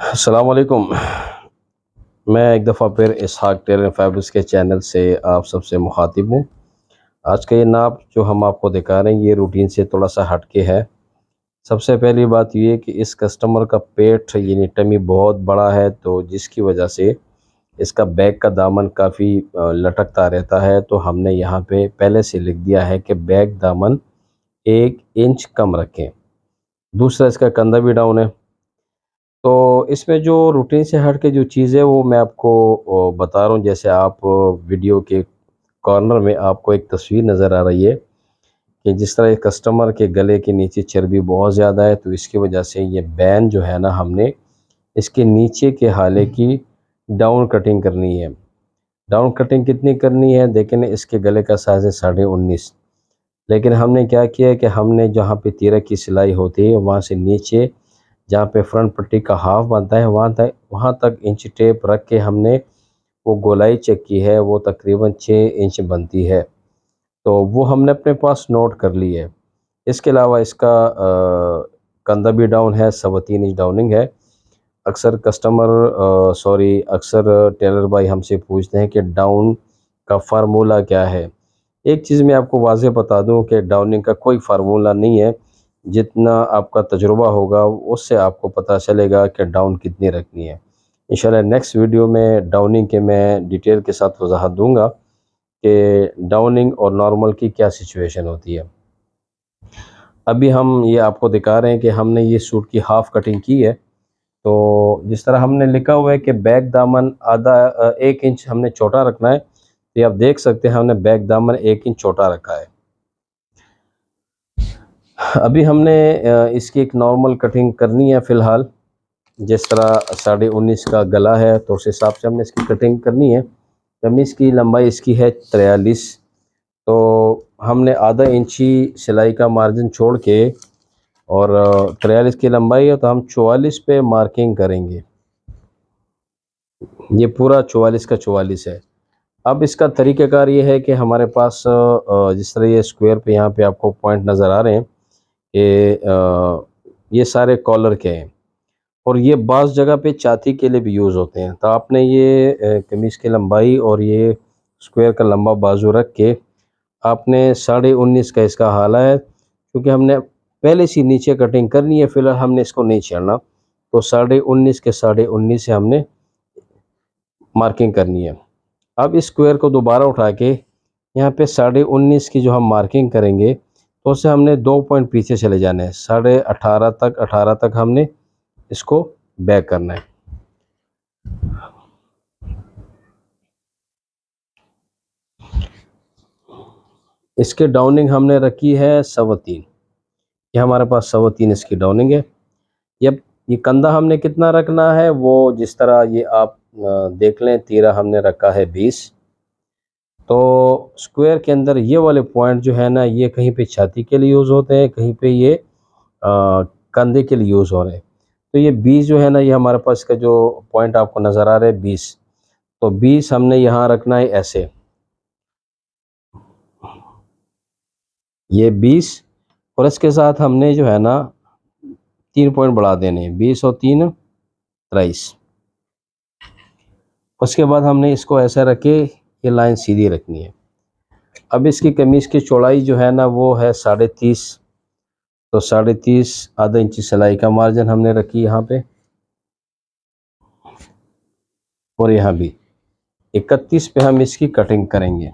अस्सलाम वालेकुम। मैं एक दफ़ा फिर इसहाक टेलर फैब्रिक्स के चैनल से आप सबसे मुखातिब हूँ। आज का ये नाप जो हम आपको दिखा रहे हैं ये रूटीन से थोड़ा सा हट के है। सबसे पहली बात ये है कि इस कस्टमर का पेट यानी टमी बहुत बड़ा है, तो जिसकी वजह से इसका बैक का दामन काफ़ी लटकता रहता है। तो हमने यहाँ पे पहले से लिख दिया है कि बैक दामन 1 इंच कम रखें। दूसरा, इसका कंधा भी डाउन है। तो इसमें जो रूटीन से हट के जो चीज़ है वो मैं आपको बता रहा हूँ। जैसे आप वीडियो के कॉर्नर में आपको एक तस्वीर नज़र आ रही है कि जिस तरह कस्टमर के गले के नीचे चर्बी बहुत ज़्यादा है, तो इसकी वजह से ये बैन जो है ना, हमने इसके नीचे के हाले की डाउन कटिंग करनी है। डाउन कटिंग कितनी करनी है देखें ना, इसके गले का साइज़ है 19.5। लेकिन हमने क्या किया है कि हमने जहाँ पे तीरक की सिलाई होती है वहाँ से नीचे जहाँ पे फ्रंट पट्टी का हाफ बनता है वहाँ तक इंच टेप रख के हमने वो गोलाई चेक की है, वो तकरीबन 6 इंच बनती है। तो वो हमने अपने पास नोट कर ली है। इसके अलावा इसका कंधा भी डाउन है, 3.25 इंच डाउनिंग है। अक्सर टेलर भाई हमसे पूछते हैं कि डाउन का फार्मूला क्या है। एक चीज़ मैं आपको वाज़ेह बता दूं कि डाउनिंग का कोई फार्मूला नहीं है। जितना आपका तजुर्बा होगा उससे आपको पता चलेगा कि डाउन कितनी रखनी है। इंशाल्लाह नेक्स्ट वीडियो में डाउनिंग के मैं डिटेल के साथ वजाहत दूंगा कि डाउनिंग और नॉर्मल की क्या सिचुएशन होती है। अभी हम ये आपको दिखा रहे हैं कि हमने ये सूट की हाफ़ कटिंग की है। तो जिस तरह हमने लिखा हुआ है कि बैक दामन 1 इंच हमने छोटा रखना है, तो ये आप देख सकते हैं हमने बैक दामन 1 इंच छोटा रखा है। अभी हमने इसकी एक नॉर्मल कटिंग करनी है फ़िलहाल। जिस तरह 19.5 का गला है तो उस हिसाब से हमने इसकी कटिंग करनी है। कमीज़ की लंबाई इसकी है 43। तो हमने आधा इंची सिलाई का मार्जिन छोड़ के और 43 की लंबाई है तो हम 44 पे मार्किंग करेंगे। ये पूरा 44 का 44 है। अब इसका तरीक़ाकार ये है कि हमारे पास जिस तरह ये स्क्वायर पे यहाँ पे आपको पॉइंट नज़र आ रहे हैं ये सारे कॉलर के हैं और ये बाज़ जगह पे छाती के लिए भी यूज़ होते हैं। तो आपने ये कमीज़ की लंबाई और ये स्क्वायर का लंबा बाजू रख के आपने 19.5 का इसका हाला है, क्योंकि हमने पहले से नीचे कटिंग करनी है, फ़िलहाल हमने इसको नहीं छेड़ना। तो 19.5 के 19.5 से हमने मार्किंग करनी है। अब इस स्क्वायर को दोबारा उठा के यहाँ पे 19.5 की जो हम मार्किंग करेंगे तो उससे हमने 2 पॉइंट पीछे चले जाने हैं। 18.5 तक हमने इसको बैक करना है। इसके डाउनिंग हमने रखी है 3.25। ये हमारे पास 3.25 इसकी डाउनिंग है। ये कंधा हमने कितना रखना है, वो जिस तरह ये आप देख लें, तीरा हमने रखा है 20। तो स्क्वायर के अंदर ये वाले पॉइंट जो है ना, ये कहीं पे छाती के लिए यूज़ होते हैं, कहीं पे ये कंधे के लिए यूज़ हो रहे हैं। तो ये 20 जो है ना, ये हमारे पास का जो पॉइंट आपको नज़र आ रहा है 20। तो 20 हमने यहाँ रखना है ऐसे, ये 20। और इसके साथ हमने जो है ना 3 पॉइंट बढ़ा देने हैं, 20 और 3 23। उसके बाद हमने इसको ऐसा रख के ये लाइन सीधी रखनी है। अब इसकी कमीज़ की चौड़ाई जो है ना वो है 30.5। तो 30.5 आधा इंची सिलाई का मार्जिन हमने रखी यहाँ पे और यहाँ भी 31 पे हम इसकी कटिंग करेंगे।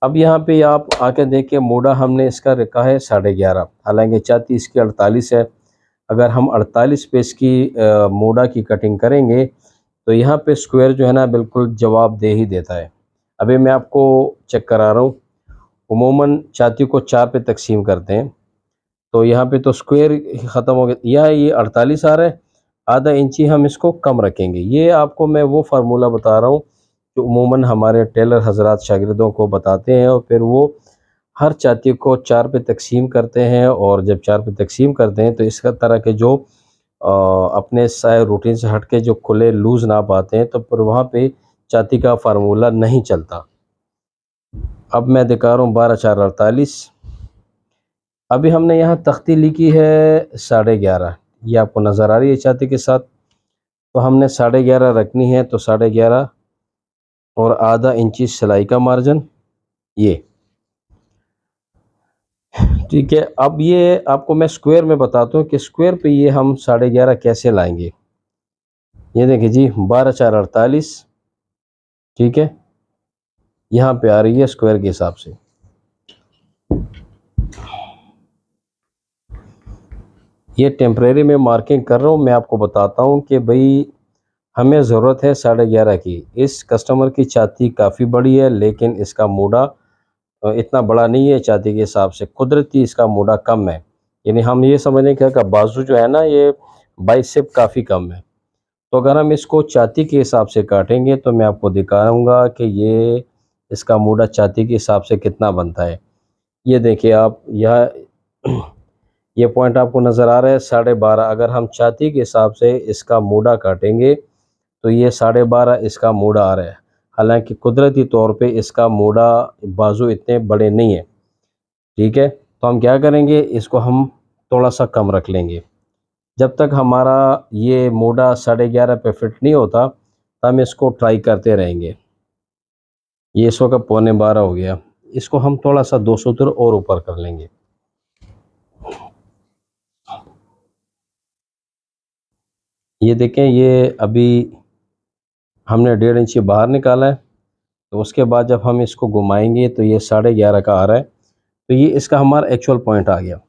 अब यहाँ पे आप आके देखिए, मोड़ा हमने इसका रखा है 11.5, हालांकि छाती इसकी 48 है। अगर हम 48 पे इसकी मोड़ा की कटिंग करेंगे तो यहाँ पे स्क्वायर जो है ना बिल्कुल जवाब दे ही देता है। अभी मैं आपको चेक करा रहा हूँ। उमूमन छाती को 4 पे तकसीम करते हैं, तो यहाँ पे तो स्क्वायर ही ख़त्म हो गया। यह ये 48 आ रहा है, आधा इंची हम इसको कम रखेंगे। ये आपको मैं वो फार्मूला बता रहा हूँ जो उमूमन हमारे टेलर हजरात शागिर्दों को बताते हैं, और फिर वो हर छाती को 4 पे तकसीम करते हैं। और जब 4 पे तकसीम करते हैं तो इस तरह के जो अपने सारे रूटीन से हट के जो खुले लूज़ नाप आते हैं, तो फिर वहाँ पे छाती का फार्मूला नहीं चलता। अब मैं दिखा रहा हूँ 12 4 48। अभी हमने यहाँ तख्ती लिखी है 11.5, ये आपको नज़र आ रही है छाती के साथ। तो हमने 11.5 रखनी है, तो 11.5 और आधा इंची सिलाई का मार्जिन ये, ठीक है। अब ये आपको मैं स्क्वायर में बताता हूँ कि स्क्वायर पे ये हम 11.5 कैसे लाएंगे। ये देखिए जी, 12×4 = 48, ठीक है। यहाँ पे आ रही है स्क्वायर के हिसाब से। ये टेम्परेरी में मार्किंग कर रहा हूँ, मैं आपको बताता हूँ कि भाई हमें ज़रूरत है 11.5 की। इस कस्टमर की छाती काफ़ी बड़ी है, लेकिन इसका मूडा इतना बड़ा नहीं है छाती के हिसाब से, कुदरती इसका मूडा कम है। यानी हम ये समझने का बाजू जो है ना, ये बाइसेप काफ़ी कम है। तो अगर हम इसको छाती के हिसाब से काटेंगे तो मैं आपको दिखाऊंगा कि ये इसका मूडा छाती के हिसाब से कितना बनता है। ये देखिए आप, यह ये पॉइंट आपको नज़र आ रहा है 12.5। अगर हम छाती के हिसाब से इसका मूडा काटेंगे तो ये 12.5 इसका मूडा आ रहा है। हालांकि कुदरती तौर पे इसका मूडा बाजू इतने बड़े नहीं है, ठीक है। तो हम क्या करेंगे, इसको हम थोड़ा सा कम रख लेंगे। जब तक हमारा ये मूडा 11.5 पे फिट नहीं होता, तो हम इसको ट्राई करते रहेंगे। ये इस वक्त 11:15 हो गया, इसको हम थोड़ा सा 2 सूत्र और ऊपर कर लेंगे। ये देखें, ये अभी हमने 1.5 इंची बाहर निकाला है। तो उसके बाद जब हम इसको घुमाएंगे तो ये 11.5 का आ रहा है। तो ये इसका हमारा एक्चुअल पॉइंट आ गया।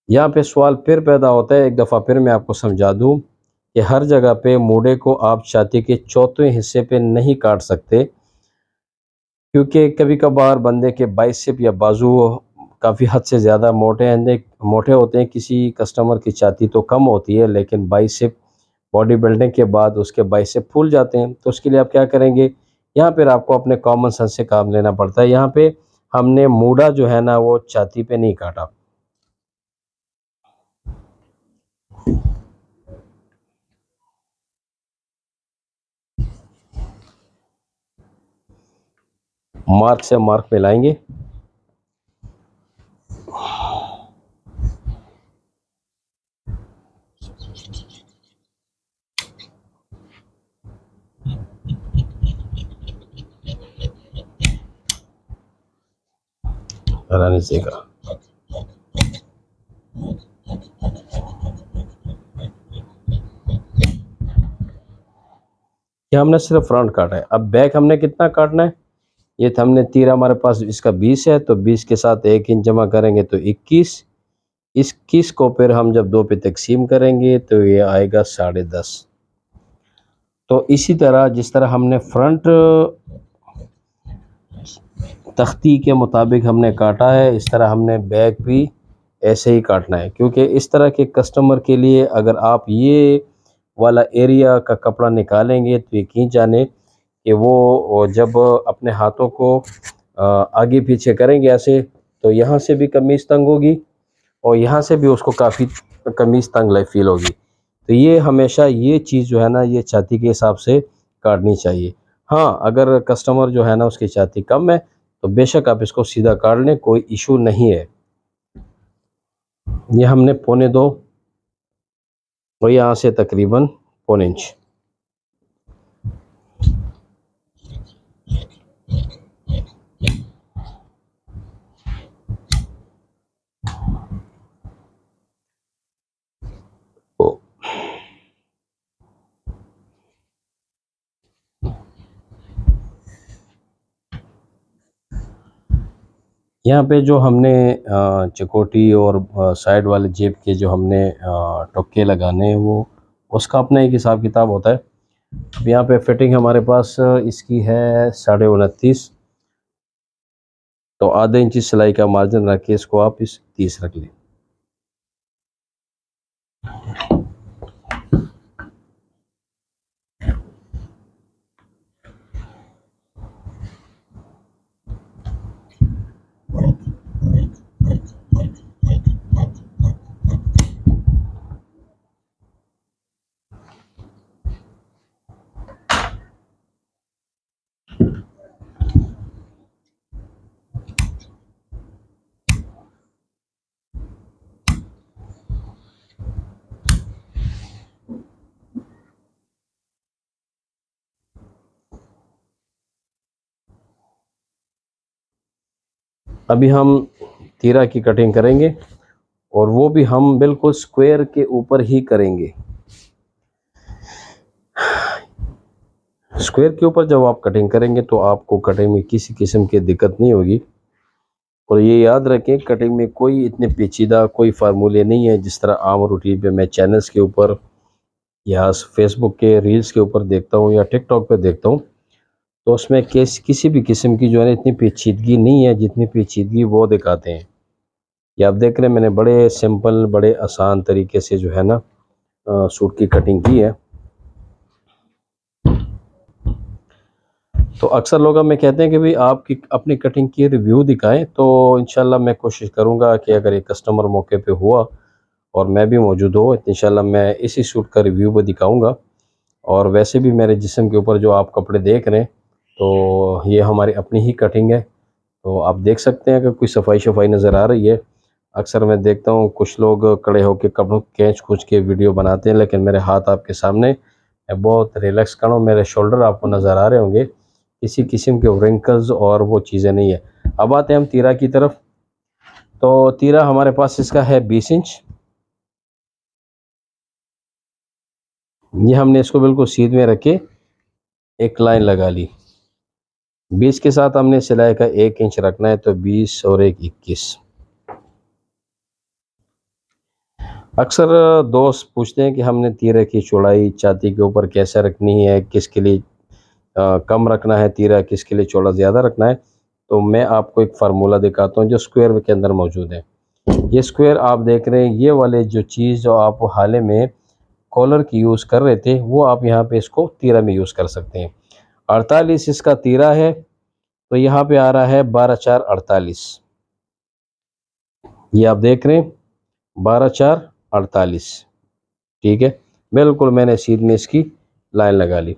यहाँ पे सवाल फिर पैदा होता है, एक दफ़ा फिर मैं आपको समझा दूँ कि हर जगह पे मूडे को आप छाती के चौथे हिस्से पे नहीं काट सकते, क्योंकि कभी कभार बंदे के बाइसेप या बाजू काफ़ी हद से ज़्यादा मोटे होते हैं। किसी कस्टमर की छाती तो कम होती है, लेकिन बाइसेप बॉडी बिल्डिंग के बाद उसके बाइसेप फूल जाते हैं। तो उसके लिए आप क्या करेंगे, यहाँ पर आपको अपने कॉमन सेंस से काम लेना पड़ता है। यहाँ पे हमने मूडा जो है ना वो छाती पे नहीं काटा। मार्क से मार्क मिलाएंगे। रहने देगा, ये हमने सिर्फ फ्रंट काटा है। अब बैक हमने कितना काटना है, ये तो हमने तीर हमारे पास इसका 20 है, तो 20 के साथ 1 इंच जमा करेंगे तो 21। 21 को फिर हम जब 2 पे तकसीम करेंगे तो ये आएगा 10.5। तो इसी तरह जिस तरह हमने फ्रंट तख्ती के मुताबिक हमने काटा है, इस तरह हमने बैक भी ऐसे ही काटना है। क्योंकि इस तरह के कस्टमर के लिए अगर आप ये वाला एरिया का कपड़ा निकालेंगे तो यकीन जाने कि वो जब अपने हाथों को आगे पीछे करेंगे ऐसे, तो यहाँ से भी कमीज़ तंग होगी और यहाँ से भी उसको काफ़ी कमीज़ तंग लाइक फील होगी। तो ये हमेशा ये चीज़ जो है ना, ये छाती के हिसाब से काटनी चाहिए। हाँ, अगर कस्टमर जो है ना उसकी छाती कम है तो बेशक आप इसको सीधा काट लें, कोई इशू नहीं है। ये हमने 1.25 और यहाँ से तकरीबन 1.25 इंच। यहाँ पे जो हमने चकोटी और साइड वाले जेब के जो हमने टोके लगाने हैं, वो उसका अपना एक हिसाब किताब होता है। अब यहाँ पे फिटिंग हमारे पास इसकी है 29.5। तो आधे इंची सिलाई का मार्जिन रख के इसको आप इस 30 रख लें। अभी हम तीरा की कटिंग करेंगे और वो भी हम बिल्कुल स्क्वायर के ऊपर ही करेंगे। स्क्वायर के ऊपर जब आप कटिंग करेंगे तो आपको कटिंग में किसी किस्म की दिक्कत नहीं होगी। और ये याद रखें, कटिंग में कोई इतने पेचीदा कोई फार्मूले नहीं है जिस तरह आम रूटीन पे मैं चैनल्स के ऊपर या फेसबुक के रील्स के ऊपर देखता हूँ या टिकटॉक पे देखता हूँ। तो उसमें किसी भी किस्म की जो है ना इतनी पेचीदगी नहीं है जितनी पेचीदगी वो दिखाते हैं। ये आप देख रहे हैं, मैंने बड़े सिंपल बड़े आसान तरीके से जो है ना सूट की कटिंग की है। तो अक्सर लोग हमें कहते हैं कि भाई आपकी अपनी कटिंग की रिव्यू दिखाएं, तो इंशाल्लाह मैं कोशिश करूंगा कि अगर ये कस्टमर मौके पे हुआ और मैं भी मौजूद हो, इंशाल्लाह मैं इसी सूट का रिव्यू भी दिखाऊंगा। और वैसे भी मेरे जिस्म के ऊपर जो आप कपड़े देख रहे हैं तो ये हमारी अपनी ही कटिंग है। तो आप देख सकते हैं कि कोई सफाई शफाई नज़र आ रही है। अक्सर मैं देखता हूँ कुछ लोग खड़े होकर कपड़ों खींच खूंच के वीडियो बनाते हैं, लेकिन मेरे हाथ आपके सामने, मैं बहुत रिलैक्स कर रहा हूँ। मेरे शोल्डर आपको नज़र आ रहे होंगे, किसी किस्म के रिंकल्स और वो चीज़ें नहीं है। अब आते हैं हम तीरा की तरफ। तो तीरा हमारे पास इसका है 20 इंच। ये हमने इसको बिल्कुल सीध में रखे एक लाइन लगा ली। 20 के साथ हमने सिलाई का 1 इंच रखना है, तो 20 और 1 21। अक्सर दोस्त पूछते हैं कि हमने तीरे की चौड़ाई छाती के ऊपर कैसे रखनी है, किसके लिए कम रखना है तीरा, किसके लिए चौड़ा ज़्यादा रखना है। तो मैं आपको एक फार्मूला दिखाता हूँ जो स्क्वायर के अंदर मौजूद है। ये स्क्वायर आप देख रहे हैं, ये वाले जो चीज़ जो आप हाले में कॉलर की यूज़ कर रहे थे वो आप यहाँ पे इसको तीरा में यूज़ कर सकते हैं। 48 इसका तीरा है, तो यहाँ पे आ रहा है 12 4 48। ये आप देख रहे हैं 12 4 48। ठीक है, बिल्कुल मैंने सीध में इसकी लाइन लगा ली।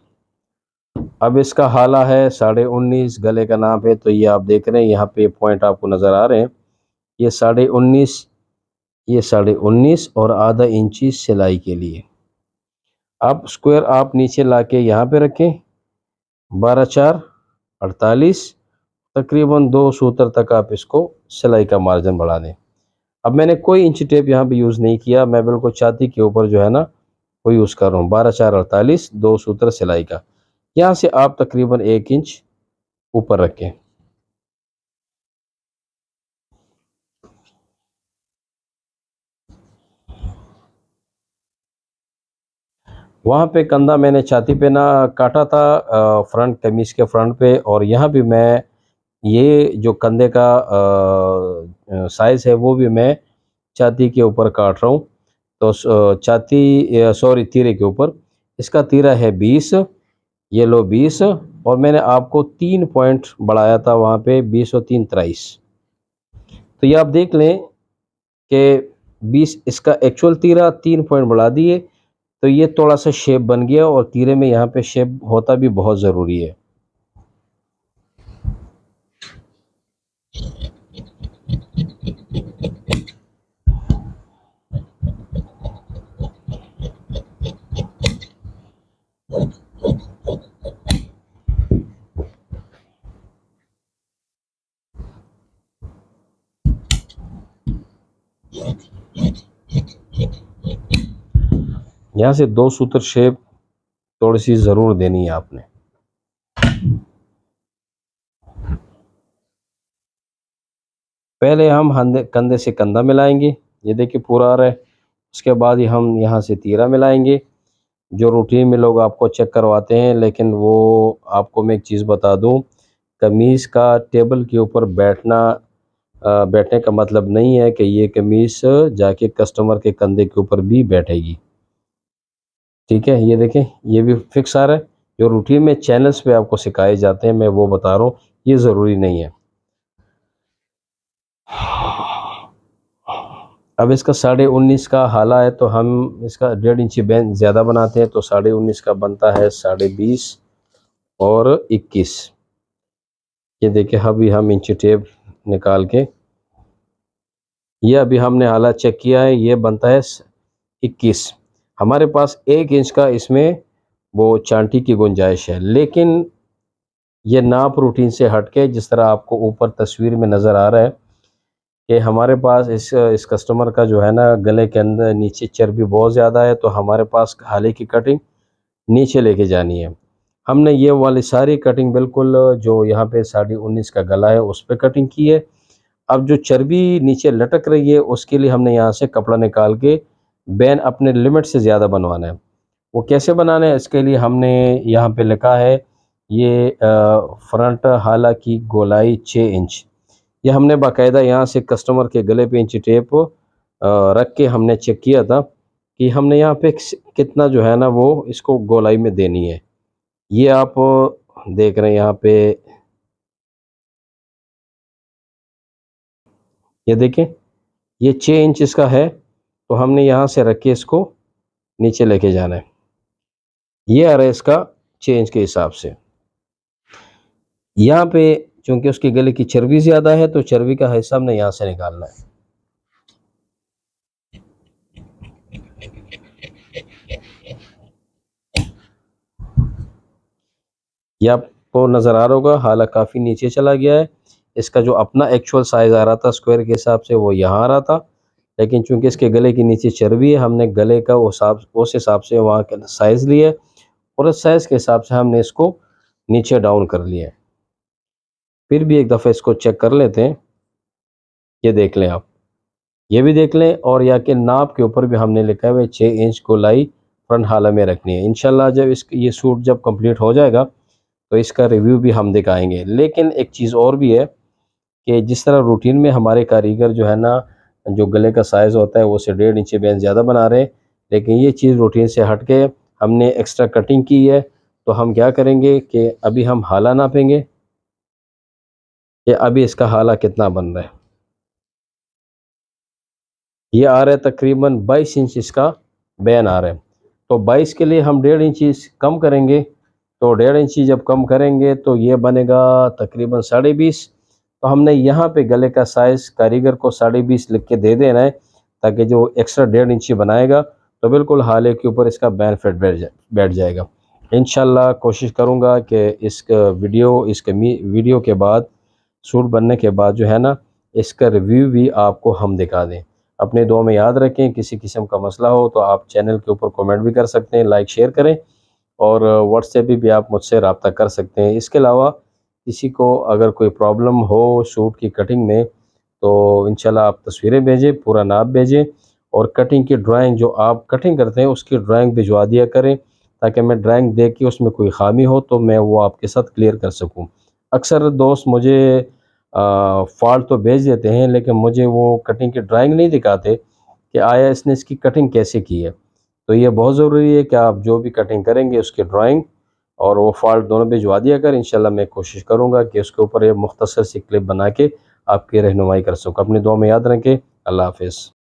अब इसका हाला है 19.5, गले का नाप है, तो ये आप देख रहे हैं यहाँ पे पॉइंट आपको नज़र आ रहे हैं। ये 19.5, ये 19.5 और आधा इंची सिलाई के लिए। अब स्क्वायर आप नीचे लाके यहाँ पे रखें, 12 4 48, तकरीबन 2 सूत्र तक आप इसको सिलाई का मार्जिन बढ़ा दें। अब मैंने कोई इंची टेप यहाँ पे यूज़ नहीं किया, मैं बिल्कुल छाती के ऊपर जो है ना वो यूज़ कर रहा हूँ। 12 4 48, 2 सूत्र सिलाई का। यहाँ से आप तकरीबन 1 इंच ऊपर रखें। वहाँ पे कंधा मैंने छाती पे ना काटा था, फ्रंट कमीज़ के फ्रंट पे, और यहाँ भी मैं ये जो कंधे का साइज़ है वो भी मैं छाती के ऊपर काट रहा हूँ। तो सॉरी तीरे के ऊपर, इसका तीरा है 20, ये लो 20, और मैंने आपको 3 पॉइंट बढ़ाया था वहाँ पे, 20 और 3 23। तो ये आप देख लें कि 20 इसका एक्चुअल तीरा 3 पॉइंट बढ़ा दिए, तो ये थोड़ा सा शेप बन गया, और तीरे में यहाँ पे शेप होता भी बहुत ज़रूरी है। यहाँ से 2 सूत्र शेप थोड़ी सी ज़रूर देनी है आपने। पहले हम कंधे से कंधा मिलाएंगे, ये देखिए पूरा आ रहा है। उसके बाद ही हम यहाँ से तीरा मिलाएंगे, जो रूटीन में लोग आपको चेक करवाते हैं। लेकिन वो आपको मैं एक चीज़ बता दूं, कमीज़ का टेबल के ऊपर बैठने का मतलब नहीं है कि ये कमीज़ जाके कस्टमर के कंधे के ऊपर भी बैठेगी। ठीक है, ये देखें ये भी फिक्स आ रहा है। जो रूटीन में चैनल्स पे आपको सिखाए जाते हैं मैं वो बता रहा हूँ, ये ज़रूरी नहीं है। अब इसका 19.5 का हाला है, तो हम इसका 1.5 इंची बेन ज़्यादा बनाते हैं, तो 19.5 का बनता है 20.5 और 21। ये देखिए अभी हम इंची टेप निकाल के, ये अभी हमने हाला चेक किया है, ये बनता है 21। हमारे पास 1 इंच का इसमें वो चांटी की गुंजाइश है, लेकिन ये नाप रूटीन से हट के जिस तरह आपको ऊपर तस्वीर में नज़र आ रहा है कि हमारे पास इस कस्टमर का जो है ना गले के अंदर नीचे चर्बी बहुत ज़्यादा है, तो हमारे पास हाले की कटिंग नीचे लेके जानी है। हमने ये वाली सारी कटिंग बिल्कुल जो यहाँ पे 19.5 का गला है उस पे कटिंग की है। अब जो चर्बी नीचे लटक रही है उसके लिए हमने यहाँ से कपड़ा निकाल के बैन अपने लिमिट से ज़्यादा बनवाना है। वो कैसे बनाना है इसके लिए हमने यहाँ पे लिखा है ये फ्रंट हाला की गोलाई 6 इंच। ये हमने बाकायदा यहाँ से कस्टमर के गले पे इंची टेप रख के हमने चेक किया था कि हमने यहाँ पे कितना जो है ना वो इसको गोलाई में देनी है। ये आप देख रहे हैं यहाँ पे, ये देखें ये 6 इंच इसका है, तो हमने यहाँ से रख के इसको नीचे लेके जाना है। ये आ रहा है इसका 6 इंच के हिसाब से। यहाँ पे चूंकि उसके गले की चर्बी ज़्यादा है तो चर्बी का हिस्सा हमने यहाँ से निकालना है। ये आपको नज़र आ रहा होगा हाला काफ़ी नीचे चला गया है। इसका जो अपना एक्चुअल साइज़ आ रहा था स्क्वायर के हिसाब से वो यहाँ आ रहा था, लेकिन चूंकि इसके गले के नीचे चर्बी है हमने गले का उस हिसाब से वहाँ का साइज़ लिया और उस साइज़ के हिसाब से हमने इसको नीचे डाउन कर लिया है। फिर भी एक दफ़ा इसको चेक कर लेते हैं। ये देख लें आप, ये भी देख लें और या के नाप के ऊपर भी हमने लिखा है 6 इंच गोलाई फ्रंट हाला में रखनी है। इंशाल्लाह जब ये सूट जब कंप्लीट हो जाएगा तो इसका रिव्यू भी हम दिखाएंगे। लेकिन एक चीज़ और भी है कि जिस तरह रूटीन में हमारे कारीगर जो है ना जो गले का साइज़ होता है वो से 1.5 इंच बेन ज़्यादा बना रहे हैं, लेकिन ये चीज़ रूटीन से हट के हमने एक्स्ट्रा कटिंग की है। तो हम क्या करेंगे कि अभी हम हाला नापेंगे कि अभी इसका हाला कितना बन रहा है। ये आ रहा है तकरीबन 22 इंच इसका बैन आ रहा है। तो 22 के लिए हम 1.5 इंची कम करेंगे, तो 1.5 इंची जब कम करेंगे तो ये बनेगा तकरीबन 20.5। तो हमने यहाँ पे गले का साइज़ कारीगर को 20.5 लिख के दे देना है, ताकि जो एक्स्ट्रा 1.5 इंची बनाएगा तो बिल्कुल हाले के ऊपर इसका बैन फिट बैठ जाएगा। इंशाल्लाह कोशिश करूँगा कि इस वीडियो के बाद सूट बनने के बाद जो है ना इसका रिव्यू भी आपको हम दिखा दें। अपने दुआ में याद रखें, किसी किस्म का मसला हो तो आप चैनल के ऊपर कमेंट भी कर सकते हैं, लाइक शेयर करें और व्हाट्सएप भी आप मुझसे रब्ता कर सकते हैं। इसके अलावा किसी को अगर कोई प्रॉब्लम हो सूट की कटिंग में तो इंशाल्लाह आप तस्वीरें भेजें, पूरा नाप भेजें और कटिंग की ड्राइंग जो आप कटिंग करते हैं उसकी ड्राइंग भिजवा दिया करें, ताकि मैं ड्राइंग देख के उसमें कोई ख़ामी हो तो मैं वो आपके साथ क्लियर कर सकूँ। अक्सर दोस्त मुझे फ़ॉल्ट तो भेज देते हैं, लेकिन मुझे वो कटिंग की ड्राइंग नहीं दिखाते कि आया इसने इसकी कटिंग कैसे की है। तो ये बहुत ज़रूरी है कि आप जो भी कटिंग करेंगे उसकी ड्राइंग और वो फ़ॉल्ट दोनों भिजवा दिया कर। इंशाल्लाह मैं कोशिश करूँगा कि उसके ऊपर ये मुख्तसर सी क्लिप बना के आपकी रहनुमाई कर सकूँ। अपनी दुआ में याद रखें। अल्लाह हाफ़िज़।